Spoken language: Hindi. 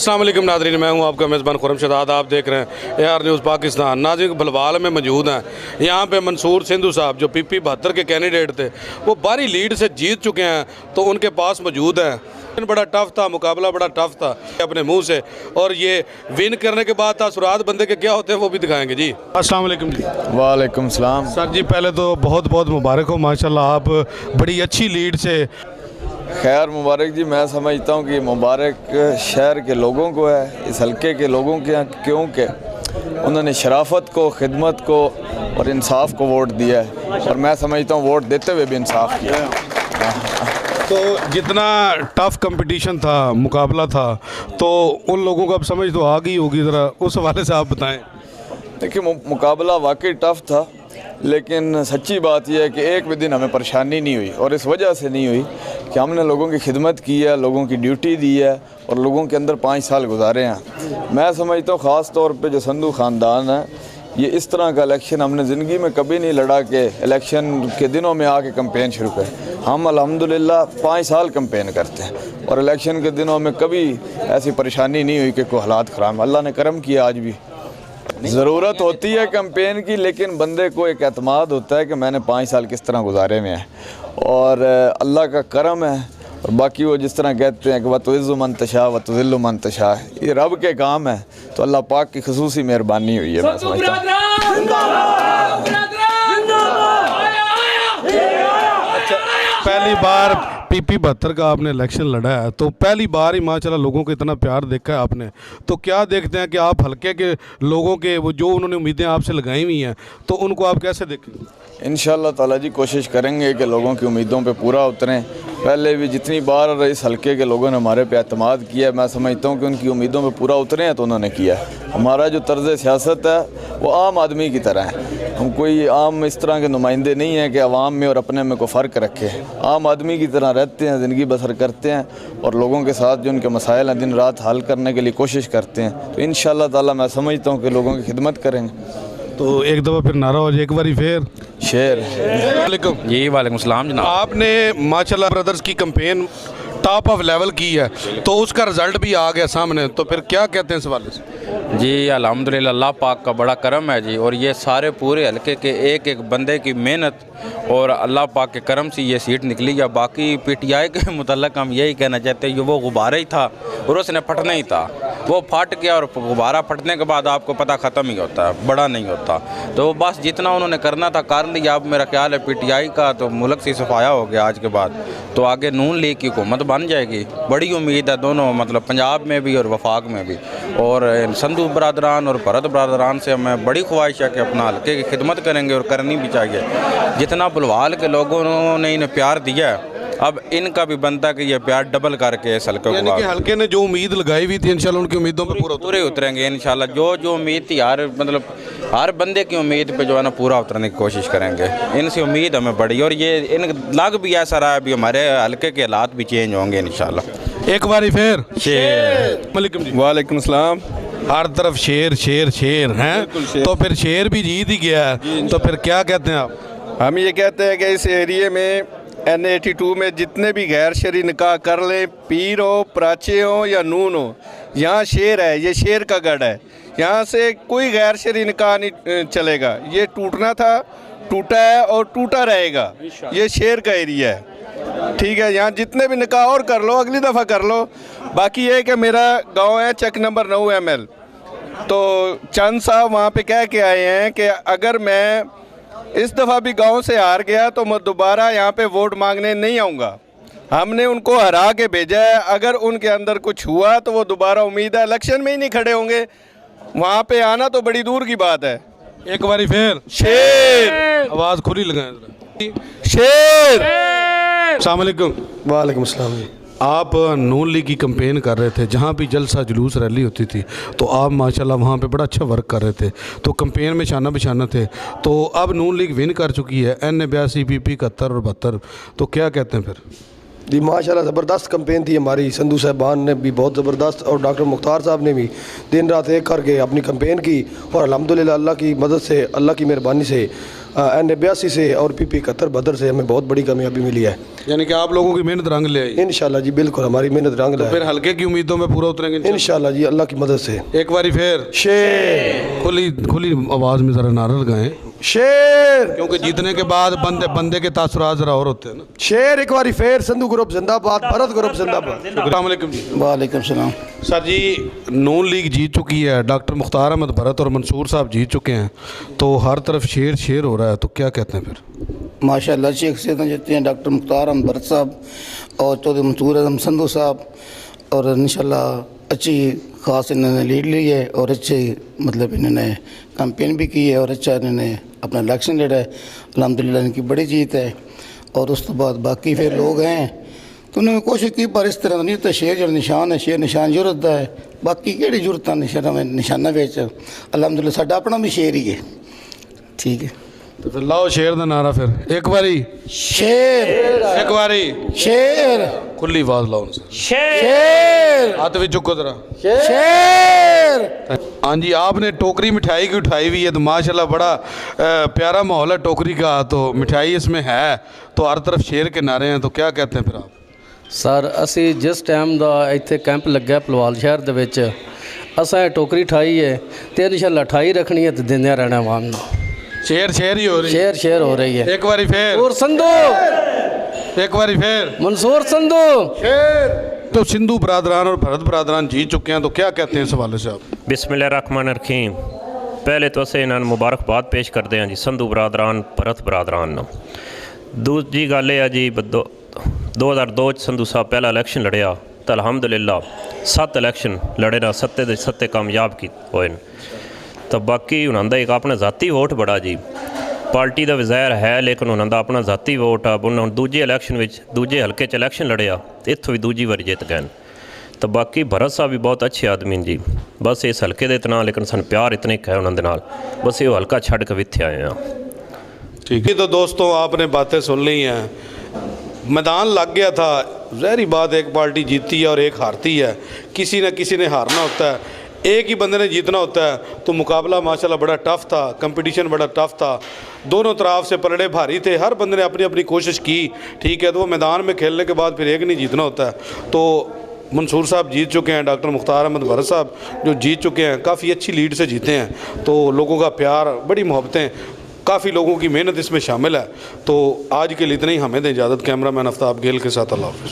अस्सलाम वालेकुम नाज़रीन, मैं हूं आपका मेज़बान खुर्रम शहजाद। आप देख रहे हैं AR न्यूज़ पाकिस्तान। नाज़रीन, भलवाल में मौजूद हैं। यहां पे मंसूर सिंधु साहब जो PP 72 के कैंडिडेट थे, वो भारी लीड से जीत चुके हैं, तो उनके पास मौजूद हैं। बड़ा टफ था मुकाबला, बड़ा टफ था अपने मुंह से, और ये विन करने के बाद तासुरात बंदे के क्या होते हैं वो भी दिखाएंगे जी। अस्सलाम वालेकुम जी। वालेकुम सलाम सर जी, पहले तो बहुत बहुत मुबारक हो, माशाल्लाह आप बड़ी अच्छी लीड से। खैर मुबारक जी। मैं समझता हूँ कि मुबारक शहर के लोगों को है, इस हल्के के लोगों के, क्योंकि उन्होंने शराफत को, खिदमत को और इंसाफ को वोट दिया है, और मैं समझता हूँ वोट देते हुए भी इंसाफ किया है। तो जितना टफ कंपटीशन था, मुकाबला था, तो उन लोगों को अब समझ तो आ गई होगी, ज़रा उस हवाले से आप बताएं। देखिए, मुकाबला वाकई टफ था, लेकिन सच्ची बात यह है कि एक भी दिन हमें परेशानी नहीं हुई, और इस वजह से नहीं हुई कि हमने लोगों की खिदमत की है, लोगों की ड्यूटी दी है, और लोगों के अंदर 5 साल गुजारे हैं। मैं समझता हूँ ख़ास तौर पे जो संधू ख़ानदान है, ये इस तरह का इलेक्शन हमने ज़िंदगी में कभी नहीं लड़ा कि इलेक्शन के दिनों में आके कैंपेन शुरू करें। हम अल्हम्दुलिल्लाह 5 साल कैंपेन करते हैं, और इलेक्शन के दिनों में कभी ऐसी परेशानी नहीं हुई कि कोई हालात ख़राब। अल्लाह ने करम किया। आज भी ज़रूरत होती है कैंपेन की, लेकिन बंदे को एक एतमाद होता है कि मैंने 5 साल किस तरह गुजारे में है, और अल्लाह का करम है। और बाकी वो जिस तरह कहते हैं कि वतुइज़्ज़ु मन तशा वतुज़िल्लु मन तशा, ये रब के काम है, तो अल्लाह पाक की खुसूसी मेहरबानी हुई है। मैं समझता हूँ पहली बार PP 72 का आपने इलेक्शन लड़ा है, तो पहली बार ही माशाल्लाह लोगों को इतना प्यार देखा है आपने, तो क्या देखते हैं कि आप हल्के के लोगों के वो जो उन्होंने उम्मीदें आपसे लगाई हुई हैं, तो उनको आप कैसे देखें? इंशाअल्लाह ताला जी कोशिश करेंगे कि लोगों की उम्मीदों पे पूरा उतरें। पहले भी जितनी बार इस हल्के के लोगों ने हमारे पे एतमाद किया है, मैं समझता हूँ कि उनकी उम्मीदों पे पूरा उतरे हैं, तो उन्होंने किया है। हमारा जो तर्ज़ सियासत है वो आम आदमी की तरह है। हम कोई आम इस तरह के नुमाइंदे नहीं हैं कि अवाम में और अपने में कोई फ़र्क रखे। आम आदमी की तरह रहते हैं, ज़िंदगी बसर करते हैं, और लोगों के साथ जो उनके मसाइल हैं दिन रात हल करने के लिए कोशिश करते हैं। तो इंशाअल्लाह ताला मैं समझता हूँ कि लोगों की खिदमत करेंगे। तो एक दफ़ा फिर नारा हो जाए, एक बारी फिर शेर। वालेकुम जी। वालेकुम सलाम जनाब। आपने माशाल्लाह ब्रदर्स की कैंपेन टॉप ऑफ लेवल की है, तो उसका रिज़ल्ट भी आ गया सामने, तो फिर क्या कहते हैं इस हवाले से? जी अल्हम्दुलिल्लाह, अल्लाह पाक का बड़ा करम है जी, और ये सारे पूरे हल्के के एक एक बंदे की मेहनत और अल्लाह पाक के करम से ये सीट निकली। या बाकी PTI के मुतल्लक हम यही कहना चाहते हैं कि वो गुब्बारा ही था और उसने फटना ही था, वो फट गया, और गुब्बारा फटने के बाद आपको पता ख़त्म ही होता है, बड़ा नहीं होता। तो बस जितना उन्होंने करना था कर लिया। अब मेरा ख्याल है PTI का तो मुल्क से सफाया हो गया आज के बाद, तो आगे नून लीग की हुकूमत बन जाएगी। बड़ी उम्मीद है दोनों, मतलब पंजाब में भी और वफाक में भी। और संधू बरदरान और भरत बरदरान से हमें बड़ी ख्वाहिश है कि अपना हल्के की खिदमत करेंगे, और करनी भी चाहिए। जितना बुलवाल के लोगों ने इन्हें प्यार दिया है, अब इनका भी बनता कि ये प्यार डबल करके इस हल्के यानी कि हल्के ने जो उम्मीद लगाई हुई थी, इंशाल्लाह उनकी उम्मीदों पे पूरे उतरेंगे इंशाल्लाह। जो उम्मीद थी हर बंदे की उम्मीद पे जो है ना पूरा उतरने की कोशिश करेंगे। इनसे उम्मीद हमें बड़ी, और ये इन लग भी ऐसा रहा है अभी हमारे हल्के के हालात भी चेंज होंगे इंशाल्लाह। एक बारी फिर शेर। वालेकुम जी। वालेकुम सलाम। हर तरफ शेर शेर शेर हैं, तो फिर शेर भी जीत ही गया है, तो फिर क्या कहते हैं आप? हम ये कहते हैं कि इस एरिए में N82 में जितने भी गैर शरी निकाह कर ले, पीर हो, प्राचे हो या नून हो, यहाँ शेर है, ये शेर का गढ़ है। यहाँ से कोई गैर शरी निकाह नहीं चलेगा। ये टूटना था, टूटा है और टूटा रहेगा। ये शेर का एरिया है, ठीक है। यहाँ जितने भी निकाह और कर लो, अगली दफ़ा कर लो। बाकी ये कि मेरा गांव है चक नंबर 9 ML, तो चंद साहब वहाँ पे कह के आए हैं कि अगर मैं इस दफ़ा भी गांव से हार गया तो मैं दोबारा यहाँ पे वोट मांगने नहीं आऊँगा। हमने उनको हरा के भेजा है, अगर उनके अंदर कुछ हुआ तो वो दोबारा उम्मीद है इलेक्शन में ही नहीं खड़े होंगे, वहाँ पे आना तो बड़ी दूर की बात है। एक बारी फिर शेर। आवाज़ खुली लगाएं। शेर। अस्सलाम वालेकुम। वालेकुम सलाम। आप नून लीग की कैंपेन कर रहे थे, जहाँ भी जलसा जुलूस रैली होती थी, तो आप माशाल्लाह वहाँ पे बड़ा अच्छा वर्क कर रहे थे, तो कैंपेन में शाना बिशाना थे। तो अब नून लीग विन कर चुकी है, N82 PP 71 और 72, तो क्या कहते हैं फिर? जी माशाल्लाह ज़बरदस्त कैंपेन थी हमारी। संधू साहबान ने भी बहुत ज़बरदस्त और डॉक्टर मुख्तार साहब ने भी दिन रात एक करके अपनी कैंपेन की और अल्हम्दुलिल्लाह अल्लाह की मदद से, अल्लाह की मेहरबानी से NA82 से और PP 71 बदर से हमें बहुत बड़ी कामयाबी मिली है। यानी कि आप लोगों की मेहनत रंग ले आई। इंशाल्लाह जी बिल्कुल हमारी मेहनत रंग लाए। फिर हल्के की उम्मीदों में पूरा उतरेंगे इंशाल्लाह जी अल्लाह की मदद से। एक बारी फिर शेर खुली आवाज़ में ज़रा नारा लगाएं, शेर क्योंकि जीतने के बाद बंदे के तासुरात ज़रा और होते हैं ना। शेर एक बारी फिर संधू ग्रुप जिंदाबाद, भरत ग्रुप जिंदाबाद। अस्सलाम वालेकुम जी। वालेकुम सलाम। सर जी नून लीग जीत चुकी है, डॉक्टर मुख्तार अहमद भरत और मंसूर साहब जीत चुके हैं, तो हर तरफ शेर शेर हो रहा है, तो क्या कहते हैं फिर? माशाल्लाह अच्छी शख्सियतें जीती हैं, डॉक्टर मुख्तार अहमद भरत साहब और चौधरी मंसूर आजम संधू साहब, और इंशाल्लाह अच्छी खास इन्होंने लीड ली है और अच्छी मतलब इन्होंने कैंपेन भी की है और अच्छा इन्होंने अपना इलेक्शन लड़ा है। अल्हम्दुलिल्लाह इनकी बड़ी जीत है। और उस तो बाद बाकी फिर लोग हैं तो उन्होंने कोशिश की, पर इस तरह नहीं तो शेर जो निशान है, शेर निशान जरूरत है, बाकी केड़ी जरूरत है निशाना बेच। अल्हम्दुलिल्लाह साडा अपना भी शेर ही है। ठीक है, तो फिर लाओ शेर का नारा फिर एक बारी, शेर एक बारी शेर खुली आवाज़ लाओ उनसे। शेर हाथ भी चुको जरा। शेर। हाँ जी, आपने टोकरी मिठाई की उठाई हुई है, तो माशाल्लाह बड़ा प्यारा माहौल है टोकरी का, तो मिठाई इसमें है, तो हर तरफ शेर के नारे हैं, तो क्या कहते हैं फिर आप? सर ਅਸੀਂ ਜਿਸ ਟਾਈਮ ਦਾ ਇੱਥੇ ਕੈਂਪ ਲੱਗਿਆ ਭਲਵਾਲ ਸ਼ਹਿਰ ਦੇ ਵਿੱਚ, ਅਸਾਂ ਇਹ ਟੋਕਰੀ ਠਾਈ ਹੈ ਤੇ ਇਨਸ਼ਾਅੱਲਾ ਠਾਈ ਰੱਖਣੀ ਹੈ ਤੇ ਦਿੰਦੇ ਰਹਿਣਾ ਆਵਾਮ ਨੂੰ। शेर शेर ही हो रही है। शेर हो रही है। एक बारी फिर और संधू, एक बारी फिर मंसूर संधू। तो सिंधु बरादरान और भरत बरादरान जीत चुके हैं, तो क्या कहते हैं इस हवाले से आप? बिस्मिल्लाहिर्रहमानिर्रहीम। पहले तो असें इन्हां नूं मुबारकबाद पेश करते हैं जी, संधू बरादरान भरत बरादरान नूं। दूजी गल यह जी 2002 संधू साहब पहला इलैक्शन लड़िया तो अल्हम्दुलिल्लाह 7 इलैक्शन लड़े ना, 7 दे 7 कामयाब की होए। तो बाकी उन्होंने का एक अपना जाती वोट बड़ा जी, पार्टी का विज़ायर है लेकिन उन्होंने अपना जाती वोट आ। उन्होंने दूजे इलैक्शन में दूजे हल्के च इलैक्शन लड़िया, इत्थों भी दूजी बारी जित गए। तो बाकी भरत साहब भी बहुत अच्छे आदमी जी, बस इस हल्के के इतना लेकिन सन प्यार इतने है उन्होंने नाल, बस ये हल्का छड़ के इत्थे आए हैं। ठीक है, तो दोस्तों आपने बातें सुन ली हैं, मैदान लग गया था। ज़ाहिर बात एक पार्टी जीतती है और एक हारती है, किसी न किसी ने हारना होता है, एक ही बंदे ने जीतना होता है। तो मुकाबला माशाल्लाह बड़ा टफ़ था, कंपटीशन बड़ा टफ़ था, दोनों तरफ से पलड़े भारी थे, हर बंदे ने अपनी अपनी कोशिश की। ठीक है, तो वो मैदान में खेलने के बाद फिर एक नहीं जीतना होता है। तो मंसूर साहब जीत चुके हैं, डॉक्टर मुख्तार अहमद भरत साहब जो जीत चुके हैं, काफ़ी अच्छी लीड से जीते हैं। तो लोगों का प्यार, बड़ी मोहब्बतें, काफ़ी लोगों की मेहनत इसमें शामिल है। तो आज के लिए इतना ही, हमें दें इजाज़त। कैमरामैन आफ्ताब गेल के साथ अल्लाह हाफ़िज़।